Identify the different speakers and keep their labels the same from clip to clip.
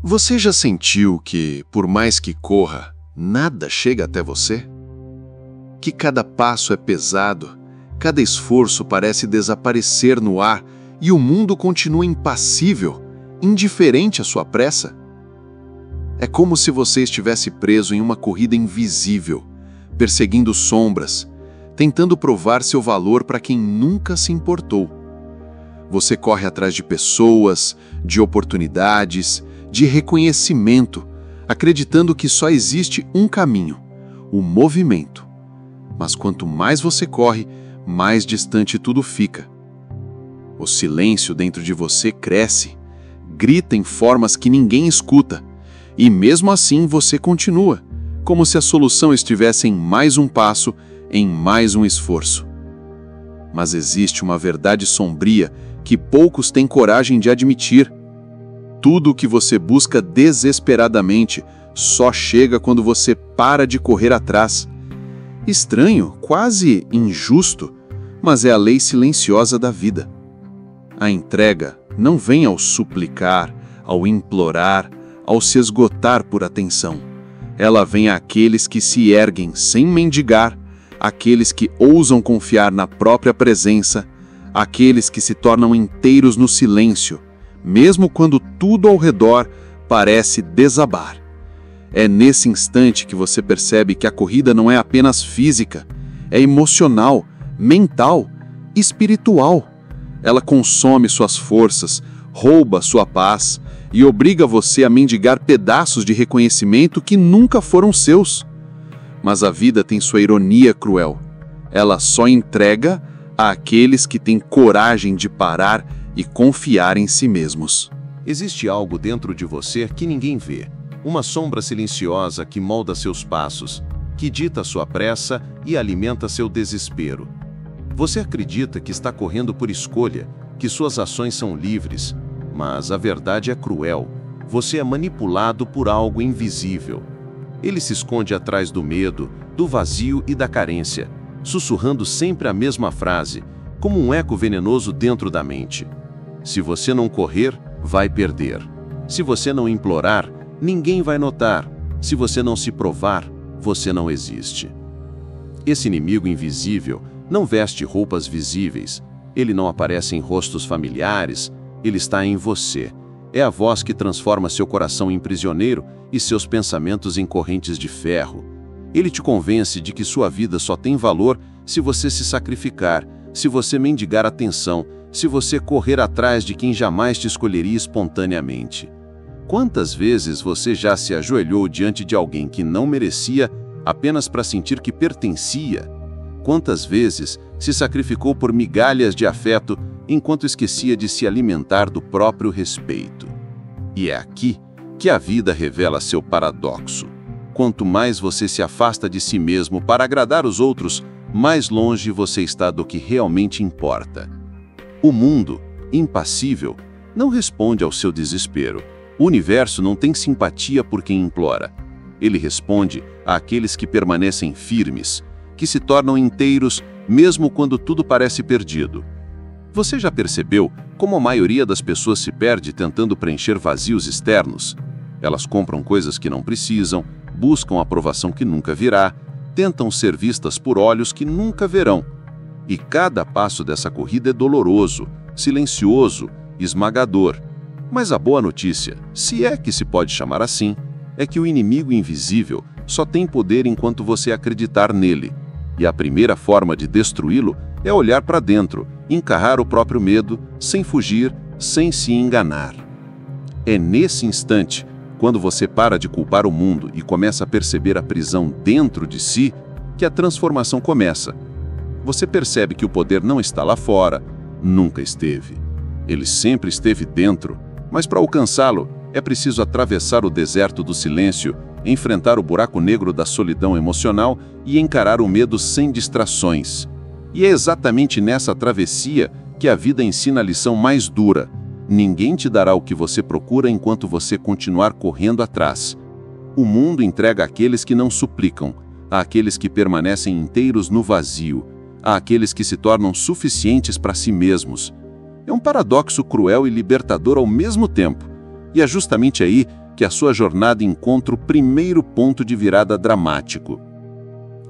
Speaker 1: Você já sentiu que, por mais que corra, nada chega até você? Que cada passo é pesado, cada esforço parece desaparecer no ar e o mundo continua impassível, indiferente à sua pressa? É como se você estivesse preso em uma corrida invisível, perseguindo sombras, tentando provar seu valor para quem nunca se importou. Você corre atrás de pessoas, de oportunidades, de reconhecimento, acreditando que só existe um caminho, o movimento. Mas quanto mais você corre, mais distante tudo fica. O silêncio dentro de você cresce, grita em formas que ninguém escuta, e mesmo assim você continua, como se a solução estivesse em mais um passo, em mais um esforço. Mas existe uma verdade sombria que poucos têm coragem de admitir. Tudo o que você busca desesperadamente só chega quando você para de correr atrás. Estranho, quase injusto, mas é a lei silenciosa da vida. A entrega não vem ao suplicar, ao implorar, ao se esgotar por atenção. Ela vem àqueles que se erguem sem mendigar, àqueles que ousam confiar na própria presença, àqueles que se tornam inteiros no silêncio, mesmo quando tudo ao redor parece desabar. É nesse instante que você percebe que a corrida não é apenas física, é emocional, mental, espiritual. Ela consome suas forças, rouba sua paz e obriga você a mendigar pedaços de reconhecimento que nunca foram seus. Mas a vida tem sua ironia cruel. Ela só entrega àqueles que têm coragem de parar e confiar em si mesmos.
Speaker 2: Existe algo dentro de você que ninguém vê. Uma sombra silenciosa que molda seus passos, que dita sua pressa e alimenta seu desespero. Você acredita que está correndo por escolha, que suas ações são livres, mas a verdade é cruel. Você é manipulado por algo invisível. Ele se esconde atrás do medo, do vazio e da carência, sussurrando sempre a mesma frase, como um eco venenoso dentro da mente. Se você não correr, vai perder. Se você não implorar, ninguém vai notar. Se você não se provar, você não existe. Esse inimigo invisível não veste roupas visíveis. Ele não aparece em rostos familiares. Ele está em você. É a voz que transforma seu coração em prisioneiro e seus pensamentos em correntes de ferro. Ele te convence de que sua vida só tem valor se você se sacrificar, se você mendigar atenção, se você correr atrás de quem jamais te escolheria espontaneamente. Quantas vezes você já se ajoelhou diante de alguém que não merecia apenas para sentir que pertencia? Quantas vezes se sacrificou por migalhas de afeto enquanto esquecia de se alimentar do próprio respeito? E é aqui que a vida revela seu paradoxo. Quanto mais você se afasta de si mesmo para agradar os outros, mais longe você está do que realmente importa. O mundo, impassível, não responde ao seu desespero. O universo não tem simpatia por quem implora. Ele responde àqueles que permanecem firmes, que se tornam inteiros mesmo quando tudo parece perdido. Você já percebeu como a maioria das pessoas se perde tentando preencher vazios externos? Elas compram coisas que não precisam, buscam aprovação que nunca virá, tentam ser vistas por olhos que nunca verão. E cada passo dessa corrida é doloroso, silencioso, esmagador. Mas a boa notícia, se é que se pode chamar assim, é que o inimigo invisível só tem poder enquanto você acreditar nele. E a primeira forma de destruí-lo é olhar para dentro, encarar o próprio medo, sem fugir, sem se enganar. É nesse instante, quando você para de culpar o mundo e começa a perceber a prisão dentro de si, que a transformação começa. Você percebe que o poder não está lá fora, nunca esteve. Ele sempre esteve dentro, mas para alcançá-lo, é preciso atravessar o deserto do silêncio, enfrentar o buraco negro da solidão emocional e encarar o medo sem distrações. E é exatamente nessa travessia que a vida ensina a lição mais dura. Ninguém te dará o que você procura enquanto você continuar correndo atrás. O mundo entrega àqueles que não suplicam, àqueles que permanecem inteiros no vazio, àqueles que se tornam suficientes para si mesmos. É um paradoxo cruel e libertador ao mesmo tempo. E é justamente aí que a sua jornada encontra o primeiro ponto de virada dramático.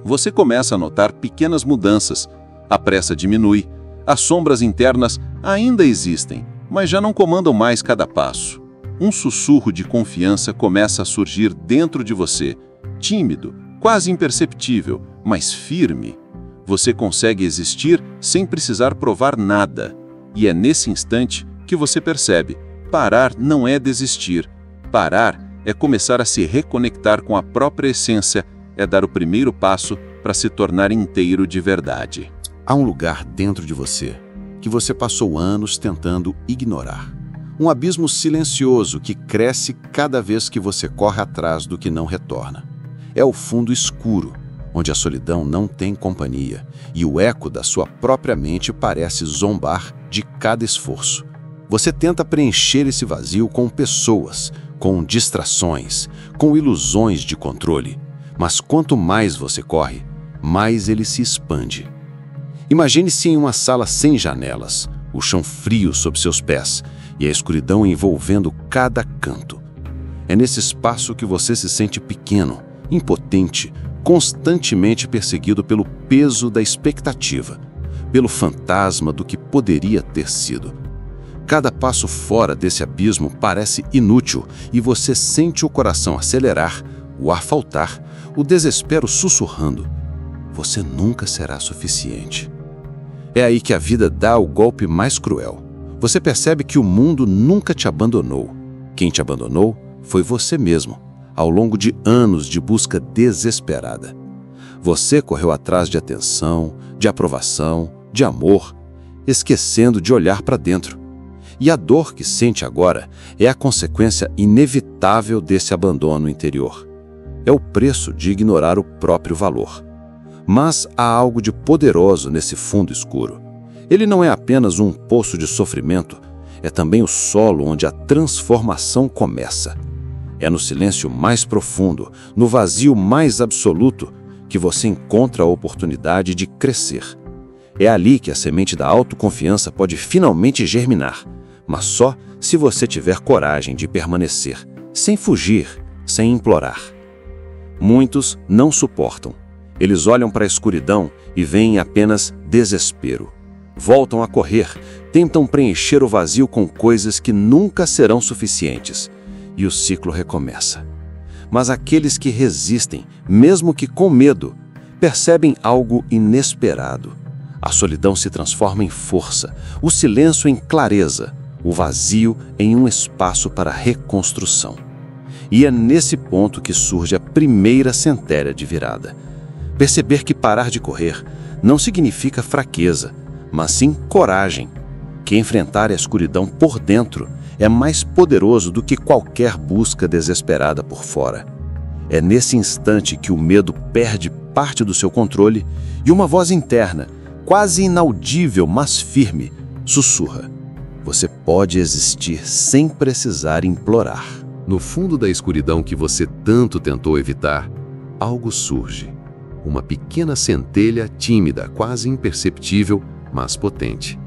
Speaker 2: Você começa a notar pequenas mudanças. A pressa diminui, as sombras internas ainda existem, mas já não comandam mais cada passo. Um sussurro de confiança começa a surgir dentro de você, tímido, quase imperceptível, mas firme. Você consegue existir sem precisar provar nada. E é nesse instante que você percebe: parar não é desistir. Parar é começar a se reconectar com a própria essência, é dar o primeiro passo para se tornar inteiro de verdade.
Speaker 3: Há um lugar dentro de você que você passou anos tentando ignorar. Um abismo silencioso que cresce cada vez que você corre atrás do que não retorna. É o fundo escuro, onde a solidão não tem companhia e o eco da sua própria mente parece zombar de cada esforço. Você tenta preencher esse vazio com pessoas, com distrações, com ilusões de controle. Mas quanto mais você corre, mais ele se expande. Imagine-se em uma sala sem janelas, o chão frio sob seus pés e a escuridão envolvendo cada canto. É nesse espaço que você se sente pequeno, impotente, constantemente perseguido pelo peso da expectativa, pelo fantasma do que poderia ter sido. Cada passo fora desse abismo parece inútil e você sente o coração acelerar, o ar faltar, o desespero sussurrando. Você nunca será suficiente. É aí que a vida dá o golpe mais cruel. Você percebe que o mundo nunca te abandonou. Quem te abandonou foi você mesmo, ao longo de anos de busca desesperada. Você correu atrás de atenção, de aprovação, de amor, esquecendo de olhar para dentro. E a dor que sente agora é a consequência inevitável desse abandono interior. É o preço de ignorar o próprio valor. Mas há algo de poderoso nesse fundo escuro. Ele não é apenas um poço de sofrimento, é também o solo onde a transformação começa. É no silêncio mais profundo, no vazio mais absoluto, que você encontra a oportunidade de crescer. É ali que a semente da autoconfiança pode finalmente germinar, mas só se você tiver coragem de permanecer, sem fugir, sem implorar. Muitos não suportam. Eles olham para a escuridão e veem apenas desespero. Voltam a correr, tentam preencher o vazio com coisas que nunca serão suficientes. E o ciclo recomeça. Mas aqueles que resistem, mesmo que com medo, percebem algo inesperado. A solidão se transforma em força, o silêncio em clareza, o vazio em um espaço para reconstrução. E é nesse ponto que surge a primeira centelha de virada. Perceber que parar de correr não significa fraqueza, mas sim coragem. Que enfrentar a escuridão por dentro é mais poderoso do que qualquer busca desesperada por fora. É nesse instante que o medo perde parte do seu controle e uma voz interna, quase inaudível, mas firme, sussurra: você pode existir sem precisar implorar.
Speaker 2: No fundo da escuridão que você tanto tentou evitar, algo surge. Uma pequena centelha tímida, quase imperceptível, mas potente.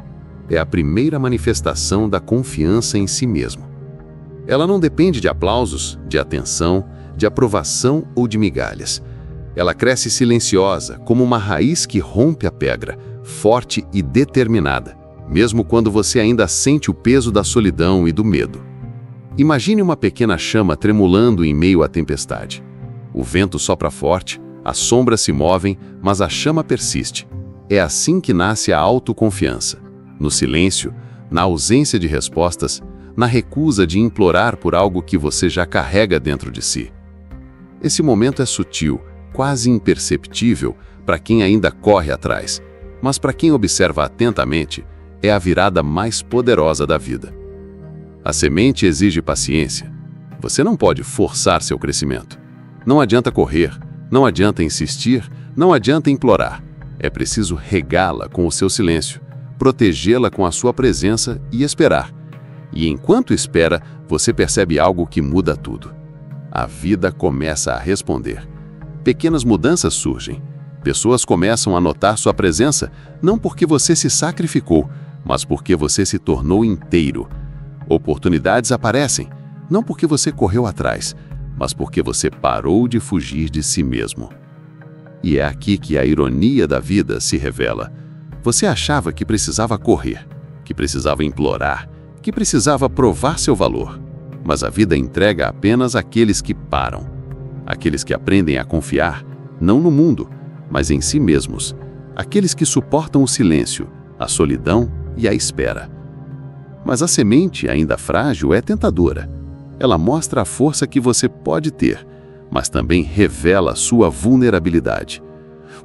Speaker 2: É a primeira manifestação da confiança em si mesmo. Ela não depende de aplausos, de atenção, de aprovação ou de migalhas. Ela cresce silenciosa, como uma raiz que rompe a pedra, forte e determinada, mesmo quando você ainda sente o peso da solidão e do medo. Imagine uma pequena chama tremulando em meio à tempestade. O vento sopra forte, as sombras se movem, mas a chama persiste. É assim que nasce a autoconfiança. No silêncio, na ausência de respostas, na recusa de implorar por algo que você já carrega dentro de si. Esse momento é sutil, quase imperceptível para quem ainda corre atrás, mas para quem observa atentamente, é a virada mais poderosa da vida. A semente exige paciência. Você não pode forçar seu crescimento. Não adianta correr, não adianta insistir, não adianta implorar. É preciso regá-la com o seu silêncio, protegê-la com a sua presença e esperar. E enquanto espera, você percebe algo que muda tudo. A vida começa a responder. Pequenas mudanças surgem. Pessoas começam a notar sua presença, não porque você se sacrificou, mas porque você se tornou inteiro. Oportunidades aparecem,
Speaker 3: Não porque você correu atrás, mas porque você parou de fugir de si mesmo. E é aqui que a ironia da vida se revela. Você achava que precisava correr, que precisava implorar, que precisava provar seu valor. Mas a vida entrega apenas aqueles que param. Aqueles que aprendem a confiar, não no mundo, mas em si mesmos. Aqueles que suportam o silêncio, a solidão e a espera. Mas a semente, ainda frágil, é tentadora. Ela mostra a força que você pode ter, mas também revela sua vulnerabilidade.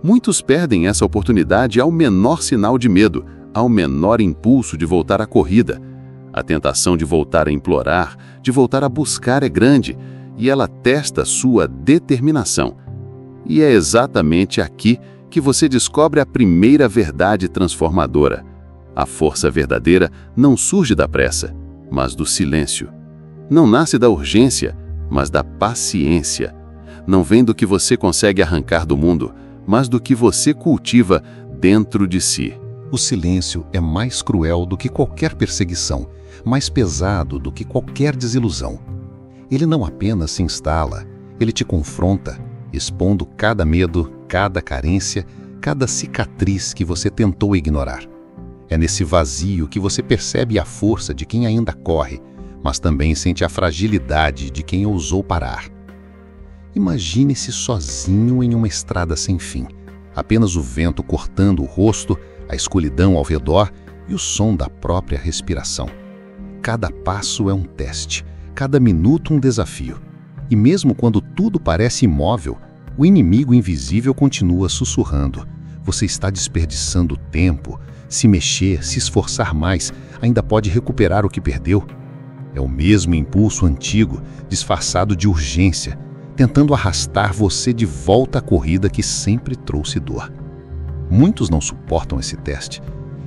Speaker 3: Muitos perdem essa oportunidade ao menor sinal de medo, ao menor impulso de voltar à corrida. A tentação de voltar a implorar, de voltar a buscar é grande, e ela testa sua determinação. E é exatamente aqui que você descobre a primeira verdade transformadora. A força verdadeira não surge da pressa, mas do silêncio. Não nasce da urgência, mas da paciência. Não vem do que você consegue arrancar do mundo, mas do que você cultiva dentro de si.
Speaker 4: O silêncio é mais cruel do que qualquer perseguição, mais pesado do que qualquer desilusão. Ele não apenas se instala, ele te confronta, expondo cada medo, cada carência, cada cicatriz que você tentou ignorar. É nesse vazio que você percebe a força de quem ainda corre, mas também sente a fragilidade de quem ousou parar. Imagine-se sozinho em uma estrada sem fim, apenas o vento cortando o rosto, a escuridão ao redor e o som da própria respiração. Cada passo é um teste, cada minuto um desafio. E mesmo quando tudo parece imóvel, o inimigo invisível continua sussurrando. Você está desperdiçando tempo. Se mexer, se esforçar mais, ainda pode recuperar o que perdeu. É o mesmo impulso antigo, disfarçado de urgência, tentando arrastar você de volta à corrida que sempre trouxe dor. Muitos não suportam esse teste.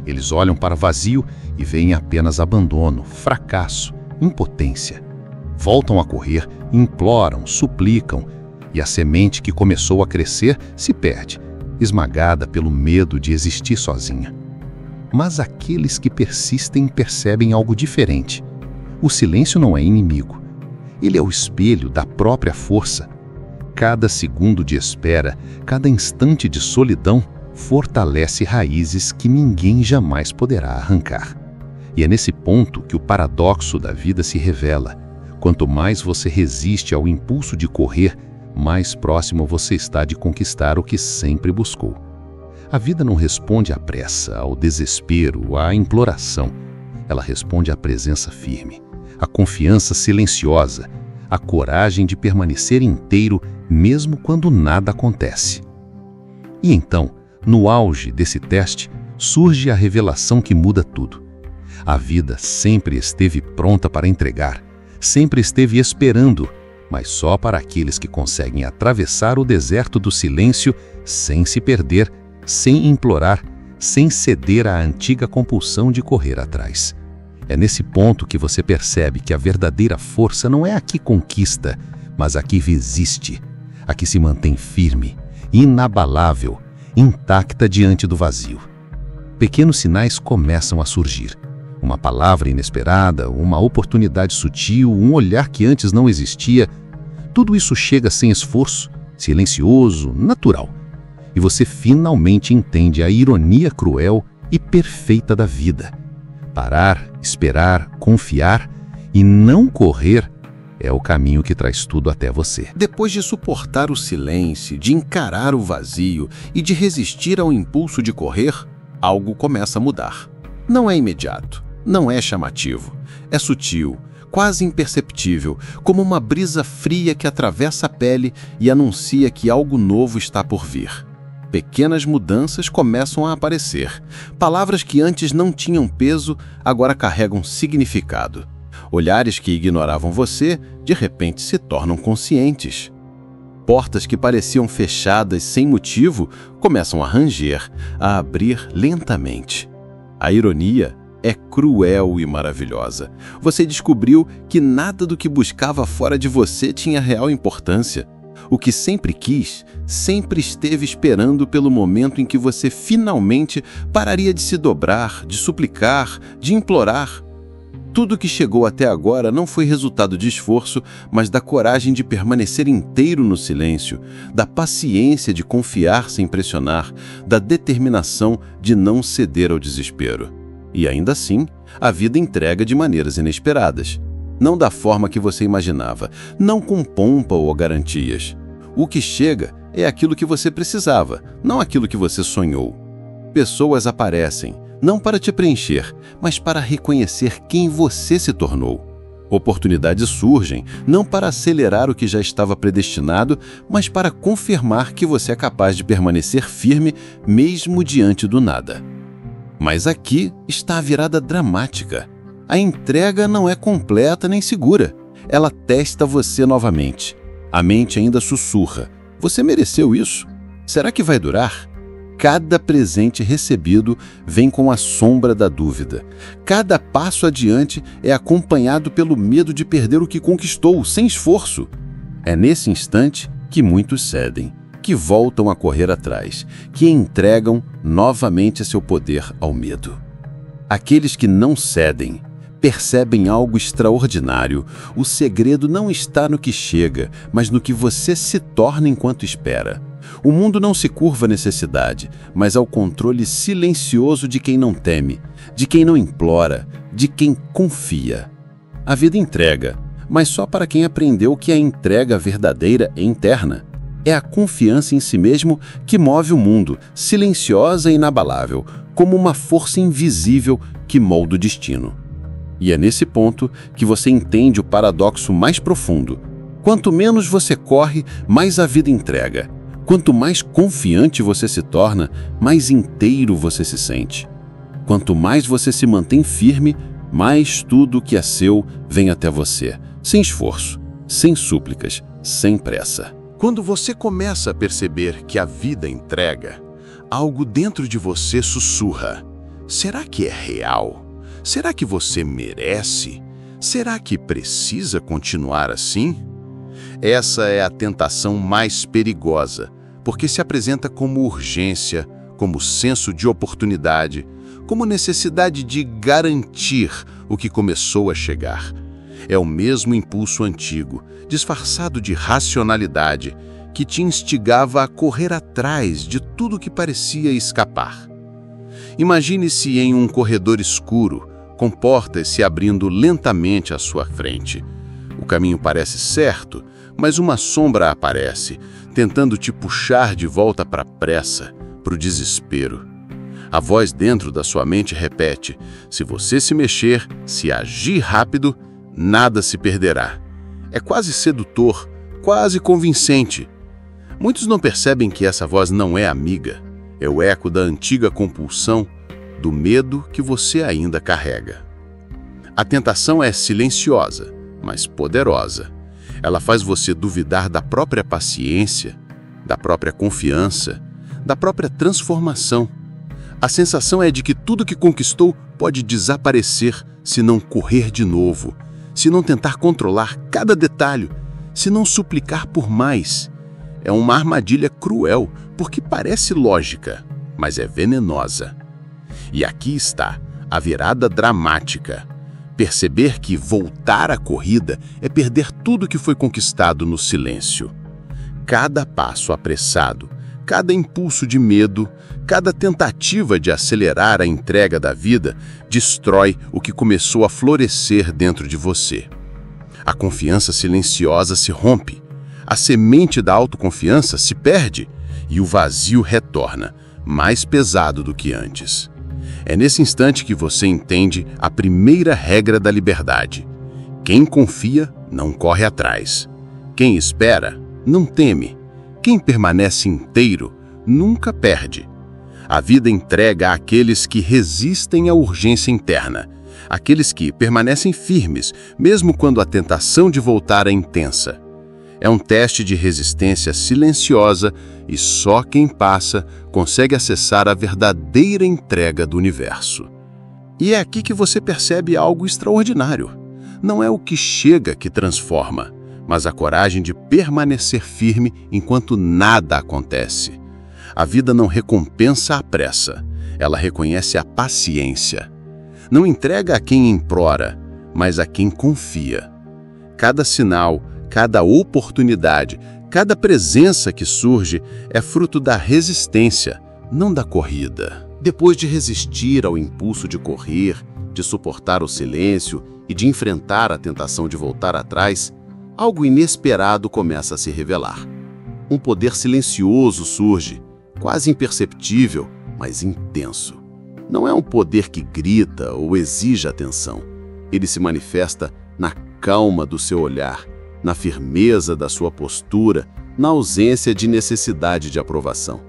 Speaker 4: Eles olham para o vazio e veem apenas abandono, fracasso, impotência. Voltam a correr, imploram, suplicam, e a semente que começou a crescer se perde, esmagada pelo medo de existir sozinha. Mas aqueles que persistem percebem algo diferente. O silêncio não é inimigo. Ele é o espelho da própria força. Cada segundo de espera, cada instante de solidão, fortalece raízes que ninguém jamais poderá arrancar. E é nesse ponto que o paradoxo da vida se revela. Quanto mais você resiste ao impulso de correr, mais próximo você está de conquistar o que sempre buscou. A vida não responde à pressa, ao desespero, à imploração. Ela responde à presença firme, à confiança silenciosa, à coragem de permanecer inteiro mesmo quando nada acontece. E então, no auge desse teste, surge a revelação que muda tudo. A vida sempre esteve pronta para entregar, sempre esteve esperando, mas só para aqueles que conseguem atravessar o deserto do silêncio sem se perder, sem implorar, sem ceder à antiga compulsão de correr atrás. É nesse ponto que você percebe que a verdadeira força não é a que conquista, mas a que resiste, a que se mantém firme, inabalável, intacta diante do vazio. Pequenos sinais começam a surgir. Uma palavra inesperada, uma oportunidade sutil, um olhar que antes não existia. Tudo isso chega sem esforço, silencioso, natural. E você finalmente entende a ironia cruel e perfeita da vida. Parar, esperar, confiar e não correr é o caminho que traz tudo até você.
Speaker 2: Depois de suportar o silêncio, de encarar o vazio e de resistir ao impulso de correr, algo começa a mudar. Não é imediato, não é chamativo, é sutil, quase imperceptível, como uma brisa fria que atravessa a pele e anuncia que algo novo está por vir. Pequenas mudanças começam a aparecer. Palavras que antes não tinham peso, agora carregam significado. Olhares que ignoravam você, de repente se tornam conscientes. Portas que pareciam fechadas sem motivo, começam a ranger, a abrir lentamente. A ironia é cruel e maravilhosa. Você descobriu que nada do que buscava fora de você tinha real importância. O que sempre quis, sempre esteve esperando pelo momento em que você finalmente pararia de se dobrar, de suplicar, de implorar.
Speaker 3: Tudo que chegou até agora não foi resultado de esforço, mas da coragem de permanecer inteiro no silêncio, da paciência de confiar sem pressionar, da determinação de não ceder ao desespero. E ainda assim, a vida entrega de maneiras inesperadas. Não da forma que você imaginava, não com pompa ou garantias. O que chega é aquilo que você precisava, não aquilo que você sonhou. Pessoas aparecem, não para te preencher, mas para reconhecer quem você se tornou. Oportunidades surgem, não para acelerar o que já estava predestinado, mas para confirmar que você é capaz de permanecer firme mesmo diante do nada. Mas aqui está a virada dramática. A entrega não é completa nem segura. Ela testa você novamente. A mente ainda sussurra. Você mereceu isso? Será que vai durar? Cada presente recebido vem com a sombra da dúvida. Cada passo adiante é acompanhado pelo medo de perder o que conquistou, sem esforço. É nesse instante que muitos cedem, que voltam a correr atrás, que entregam novamente seu poder ao medo. Aqueles que não cedem percebem algo extraordinário. O segredo não está no que chega, mas no que você se torna enquanto espera. O mundo não se curva à necessidade, mas ao controle silencioso de quem não teme, de quem não implora, de quem confia. A vida entrega, mas só para quem aprendeu que a entrega verdadeira é interna. É a confiança em si mesmo que move o mundo, silenciosa e inabalável, como uma força invisível que molda o destino. E é nesse ponto que você entende o paradoxo mais profundo. Quanto menos você corre, mais a vida entrega. Quanto mais confiante você se torna, mais inteiro você se sente. Quanto mais você se mantém firme, mais tudo que é seu vem até você, sem esforço, sem súplicas, sem pressa.
Speaker 2: Quando você começa a perceber que a vida entrega, algo dentro de você sussurra. Será que é real? Será que você merece? Será que precisa continuar assim? Essa é a tentação mais perigosa, porque se apresenta como urgência, como senso de oportunidade, como necessidade de garantir o que começou a chegar. É o mesmo impulso antigo, disfarçado de racionalidade, que te instigava a correr atrás de tudo que parecia escapar. Imagine-se em um corredor escuro, com portas se abrindo lentamente à sua frente. O caminho parece certo, mas uma sombra aparece, tentando te puxar de volta para a pressa, para o desespero. A voz dentro da sua mente repete: se você se mexer, se agir rápido, nada se perderá. É quase sedutor, quase convincente. Muitos não percebem que essa voz não é amiga. É o eco da antiga compulsão, do medo que você ainda carrega. A tentação é silenciosa, mas poderosa. Ela faz você duvidar da própria paciência, da própria confiança, da própria transformação. A sensação é de que tudo que conquistou pode desaparecer se não correr de novo, se não tentar controlar cada detalhe, se não suplicar por mais. É uma armadilha cruel, porque parece lógica, mas é venenosa. E aqui está a virada dramática. Perceber que voltar à corrida é perder tudo que foi conquistado no silêncio. Cada passo apressado, cada impulso de medo, cada tentativa de acelerar a entrega da vida destrói o que começou a florescer dentro de você. A confiança silenciosa se rompe, a semente da autoconfiança se perde e o vazio retorna, mais pesado do que antes. É nesse instante que você entende a primeira regra da liberdade. Quem confia não corre atrás. Quem espera não teme. Quem permanece inteiro nunca perde. A vida entrega àqueles que resistem à urgência interna, aqueles que permanecem firmes, mesmo quando a tentação de voltar é intensa. É um teste de resistência silenciosa e só quem passa consegue acessar a verdadeira entrega do universo. E é aqui que você percebe algo extraordinário. Não é o que chega que transforma, mas a coragem de permanecer firme enquanto nada acontece. A vida não recompensa a pressa, ela reconhece a paciência. Não entrega a quem implora,
Speaker 3: mas a quem confia. Cada sinal, cada oportunidade, cada presença que surge é fruto da resistência, não da corrida.
Speaker 2: Depois de resistir ao impulso de correr, de suportar o silêncio e de enfrentar a tentação de voltar atrás, algo inesperado começa a se revelar. Um poder silencioso surge, quase imperceptível, mas intenso. Não é um poder que grita ou exige atenção. Ele se manifesta na calma do seu olhar, na firmeza da sua postura, na ausência de necessidade de aprovação.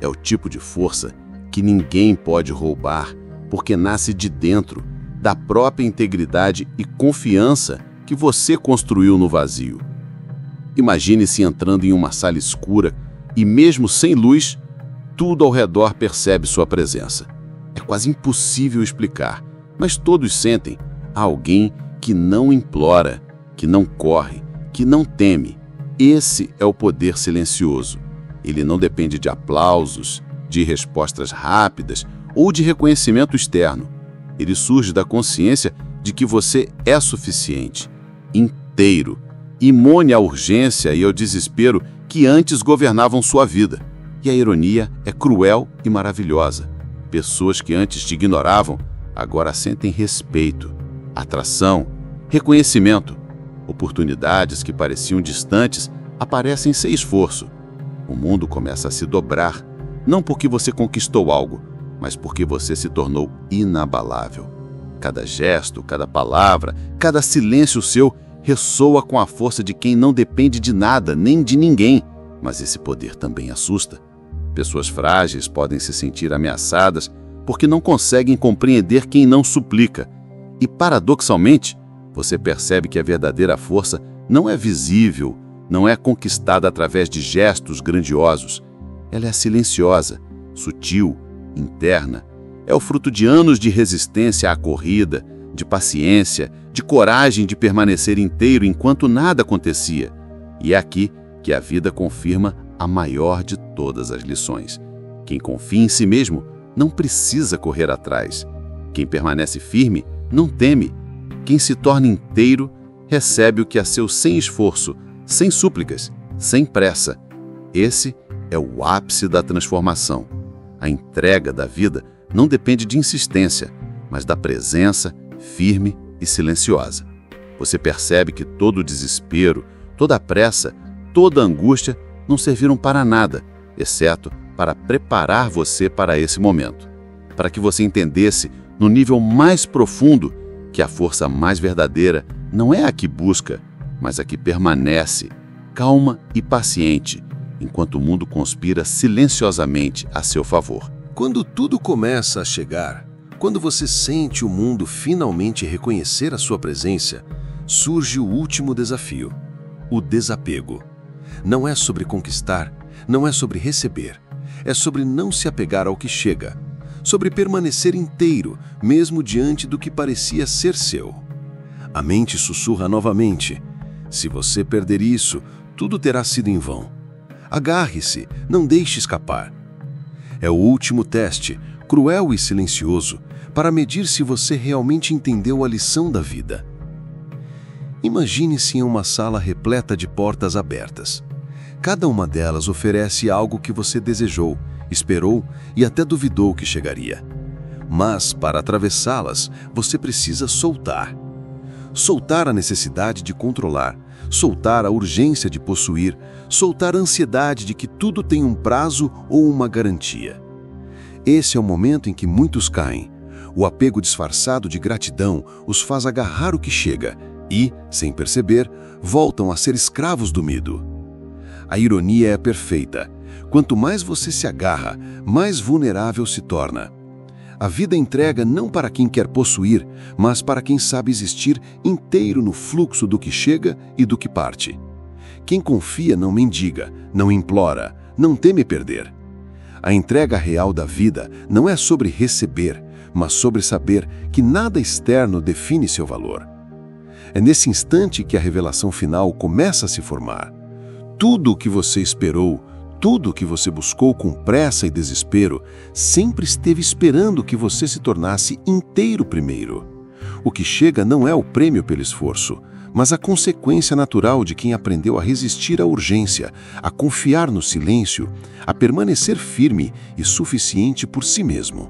Speaker 2: É o tipo de força que ninguém pode roubar, porque nasce de dentro, da própria integridade e confiança que você construiu no vazio. Imagine-se entrando em uma sala escura e, mesmo sem luz, tudo ao redor percebe sua presença. É quase impossível explicar, mas todos sentem alguém que não implora, que não corre, que não teme. Esse é o poder silencioso. Ele não depende de aplausos, de respostas rápidas ou de reconhecimento externo. Ele surge da consciência de que você é suficiente, inteiro, imune à urgência e ao desespero que antes governavam sua vida. E a ironia é cruel e maravilhosa. Pessoas que antes te ignoravam, agora sentem respeito, atração, reconhecimento. Oportunidades que pareciam distantes aparecem sem esforço. O mundo começa a se dobrar, não porque você conquistou algo, mas porque você se tornou inabalável. Cada gesto, cada palavra, cada silêncio seu ressoa com a força de quem não depende de nada nem de ninguém. Mas esse poder também assusta. Pessoas frágeis podem se sentir ameaçadas porque não conseguem compreender quem não suplica. E, paradoxalmente, você percebe que a verdadeira força não é visível, não é conquistada através de gestos grandiosos. Ela é silenciosa, sutil, interna. É o fruto de anos de resistência à corrida, de paciência, de coragem de permanecer inteiro enquanto nada acontecia. E é aqui que a vida confirma a maior de todas as lições. Quem confia em si mesmo não precisa correr atrás. Quem permanece firme não teme. Quem se torna inteiro recebe o que é seu sem esforço, sem súplicas, sem pressa. Esse é o ápice da transformação. A entrega da vida não depende de insistência, mas da presença firme e silenciosa. Você percebe que todo o desespero, toda a pressa, toda a angústia não serviram para nada, exceto para preparar você para esse momento, para que você entendesse, no nível mais profundo, que a força mais verdadeira não é a que busca, mas a que permanece, calma e paciente, enquanto o mundo conspira silenciosamente a seu favor.
Speaker 1: Quando tudo começa a chegar, quando você sente o mundo finalmente reconhecer a sua presença, surge o último desafio, o desapego. Não é sobre conquistar, não é sobre receber, é sobre não se apegar ao que chega, sobre permanecer inteiro, mesmo diante do que parecia ser seu. A mente sussurra novamente: se você perder isso, tudo terá sido em vão. Agarre-se, não deixe escapar. É o último teste, cruel e silencioso, para medir se você realmente entendeu a lição da vida. Imagine-se em uma sala repleta de portas abertas. Cada uma delas oferece algo que você desejou, esperou e até duvidou que chegaria. Mas, para atravessá-las, você precisa soltar. Soltar a necessidade de controlar, soltar a urgência de possuir, soltar a ansiedade de que tudo tem um prazo ou uma garantia. Esse é o momento em que muitos caem. O apego disfarçado de gratidão os faz agarrar o que chega e, sem perceber, voltam a ser escravos do medo. A ironia é perfeita. Quanto mais você se agarra, mais vulnerável se torna. A vida entrega não para quem quer possuir, mas para quem sabe existir inteiro no fluxo do que chega e do que parte. Quem confia não mendiga, não implora, não teme perder. A entrega real da vida não é sobre receber, mas sobre saber que nada externo define seu valor. É nesse instante que a revelação final começa a se formar. Tudo o que você esperou, tudo o que você buscou com pressa e desespero, sempre esteve esperando que você se tornasse inteiro primeiro.
Speaker 3: O que chega não é o prêmio pelo esforço, mas a consequência natural de quem aprendeu a resistir à urgência, a confiar no silêncio, a permanecer firme e suficiente por si mesmo.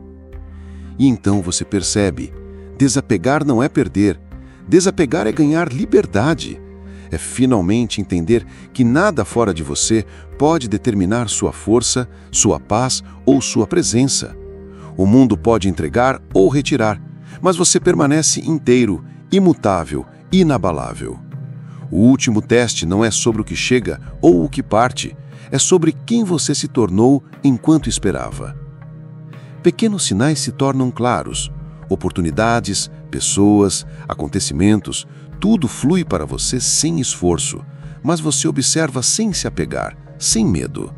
Speaker 3: E então você percebe, desapegar não é perder, desapegar é ganhar liberdade. É finalmente entender que nada fora de você pode determinar sua força, sua paz ou sua presença. O mundo pode entregar ou retirar, mas você permanece inteiro, imutável, inabalável. O último teste não é sobre o que chega ou o que parte, é sobre quem você se tornou enquanto esperava. Pequenos sinais se tornam claros. Oportunidades, pessoas, acontecimentos, tudo flui para você sem esforço, mas você observa sem se apegar, sem medo.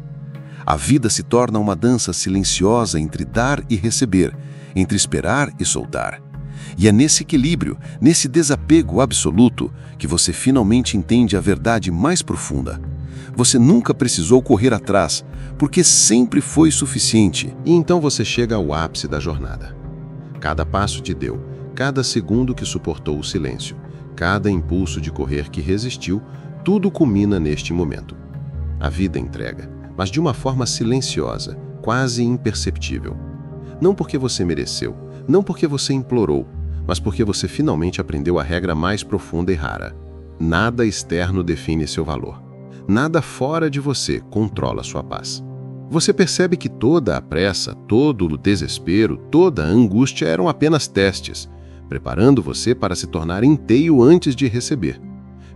Speaker 3: A vida se torna uma dança silenciosa entre dar e receber, entre esperar e soltar. E é nesse equilíbrio, nesse desapego absoluto, que você finalmente entende a verdade mais profunda. Você nunca precisou correr atrás, porque sempre foi suficiente.
Speaker 2: E então você chega ao ápice da jornada. Cada passo te deu, cada segundo que suportou o silêncio, cada impulso de correr que resistiu, tudo culmina neste momento. A vida entrega, mas de uma forma silenciosa, quase imperceptível. Não porque você mereceu, não porque você implorou, mas porque você finalmente aprendeu a regra mais profunda e rara. Nada externo define seu valor. Nada fora de você controla sua paz. Você percebe que toda a pressa, todo o desespero, toda a angústia eram apenas testes, preparando você para se tornar inteiro antes de receber.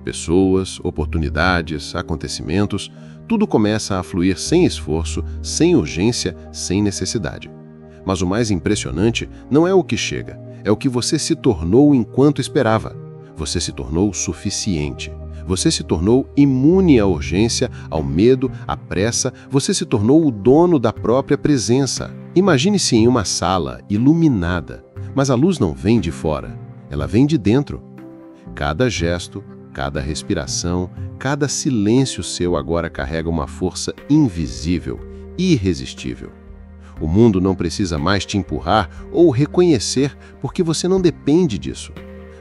Speaker 2: Pessoas, oportunidades, acontecimentos, tudo começa a fluir sem esforço, sem urgência, sem necessidade. Mas o mais impressionante não é o que chega, é o que você se tornou enquanto esperava. Você se tornou suficiente. Você se tornou imune à urgência, ao medo, à pressa. Você se tornou o dono da própria presença. Imagine-se em uma sala iluminada, mas a luz não vem de fora, ela vem de dentro. Cada gesto, cada respiração, cada silêncio seu agora carrega uma força invisível, irresistível. O mundo não precisa mais te empurrar ou reconhecer, porque você não depende disso.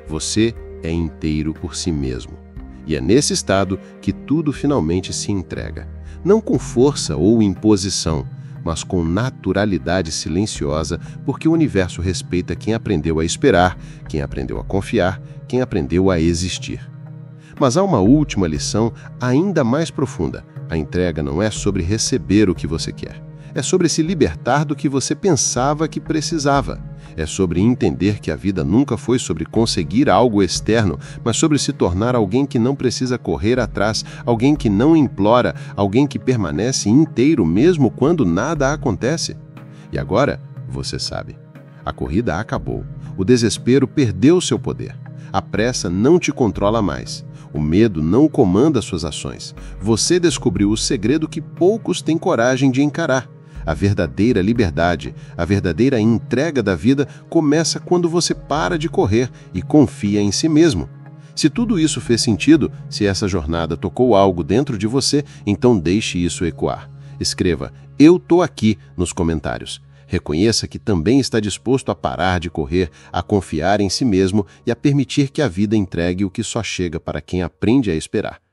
Speaker 2: Você é inteiro por si mesmo. E é nesse estado que tudo finalmente se entrega. Não com força ou imposição, mas com naturalidade silenciosa, porque o universo respeita quem aprendeu a esperar, quem aprendeu a confiar, quem aprendeu a existir. Mas há uma última lição ainda mais profunda. A entrega não é sobre receber o que você quer. É sobre se libertar do que você pensava que precisava. É sobre entender que a vida nunca foi sobre conseguir algo externo, mas sobre se tornar alguém que não precisa correr atrás, alguém que não implora, alguém que permanece inteiro mesmo quando nada acontece. E agora, você sabe, a corrida acabou. O desespero perdeu seu poder. A pressa não te controla mais. O medo não comanda suas ações. Você descobriu o segredo que poucos têm coragem de encarar. A verdadeira liberdade, a verdadeira entrega da vida começa quando você para de correr e confia em si mesmo. Se tudo isso fez sentido, se essa jornada tocou algo dentro de você, então deixe isso ecoar. Escreva "Eu tô aqui" nos comentários. Reconheça que também está disposto a parar de correr, a confiar em si mesmo e a permitir que a vida entregue o que só chega para quem aprende a esperar.